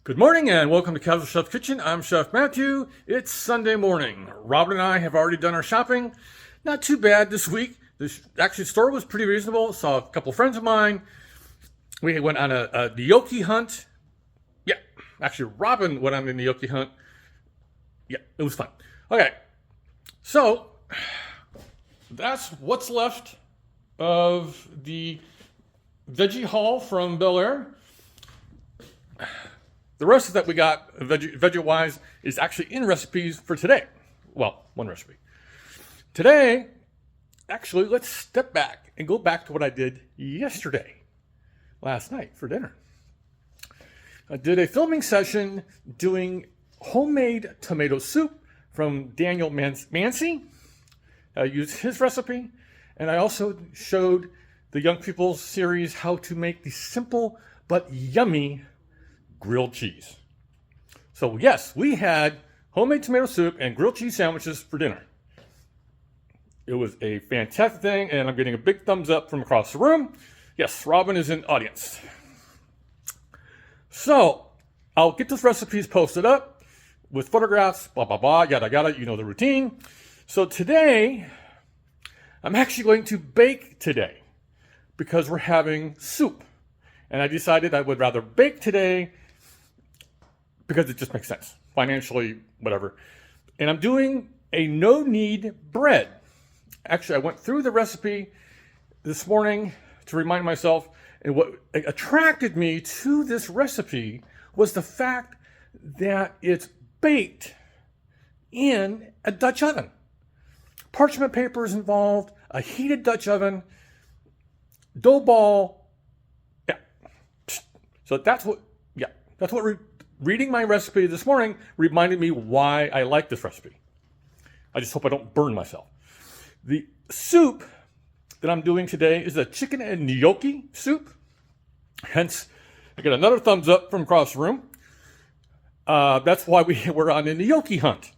Good morning and welcome to Casual Chef Kitchen. I'm Chef Matthew. It's Sunday morning. Robin and I have already done our shopping. Not too bad this week. The store was pretty reasonable. Saw a couple friends of mine. We went on a gnocchi hunt. Yeah, actually Robin went on the gnocchi hunt. Yeah, it was fun. Okay, so that's what's left of the veggie haul from Bel Air. The rest that we got, veggie-wise, is actually in recipes for today. Well, one recipe. Today, actually, let's step back and go back to what I did last night for dinner. I did a filming session doing homemade tomato soup from Daniel Mancy. I used his recipe, and I also showed the Young People's series how to make the simple but yummy grilled cheese. So yes, we had homemade tomato soup and grilled cheese sandwiches for dinner. It was a fantastic thing, and I'm getting a big thumbs up from across the room. Yes, Robin is in the audience. So I'll get those recipes posted up with photographs, blah, blah, blah, yada, yada, you know the routine. So today, I'm actually going to bake today because we're having soup. And I decided I would rather bake today because it just makes sense, financially, whatever. And I'm doing a no-knead bread. Actually, I went through the recipe this morning to remind myself, and what attracted me to this recipe was the fact that it's baked in a Dutch oven. Parchment paper is involved, a heated Dutch oven, dough ball. Yeah. So that's what reading my recipe this morning reminded me why I like this recipe. I just hope I don't burn myself. The soup that I'm doing today is a chicken and gnocchi soup. Hence, I get another thumbs up from across the room. That's why we're on a gnocchi hunt.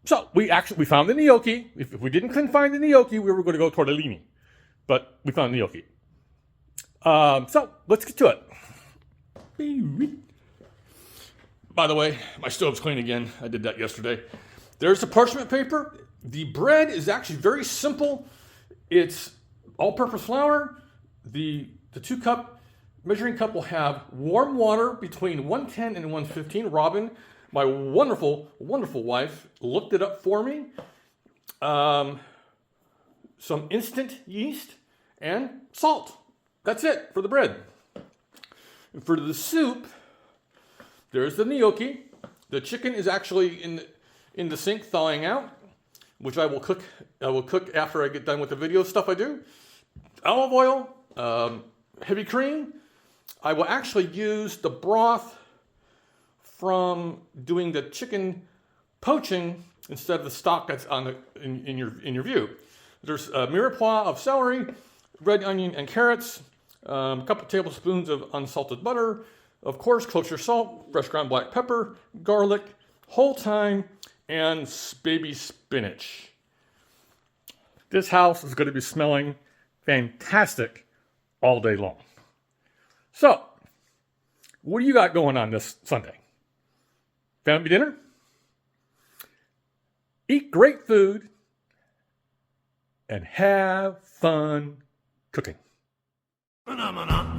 So we found the gnocchi. If we couldn't find the gnocchi, we were going to go tortellini. But we found the gnocchi. So let's get to it. By the way, my stove's clean again. I did that yesterday. There's the parchment paper. The bread is actually very simple. It's all-purpose flour. The 2-cup measuring cup will have warm water between 110 and 115. Robin, my wonderful, wonderful wife, looked it up for me. Some instant yeast and salt. That's it for the bread. And for the soup, there's the gnocchi. The chicken is actually in the sink thawing out, which I will cook. I will cook after I get done with the video stuff I do. Olive oil, heavy cream. I will actually use the broth from doing the chicken poaching instead of the stock that's on in your view. There's a mirepoix of celery, red onion and carrots, a couple tablespoons of unsalted butter, of course, kosher salt, fresh ground black pepper, garlic, whole thyme, and baby spinach. This house is going to be smelling fantastic all day long. So, what do you got going on this Sunday? Family dinner? Eat great food and have fun cooking. Phenomena.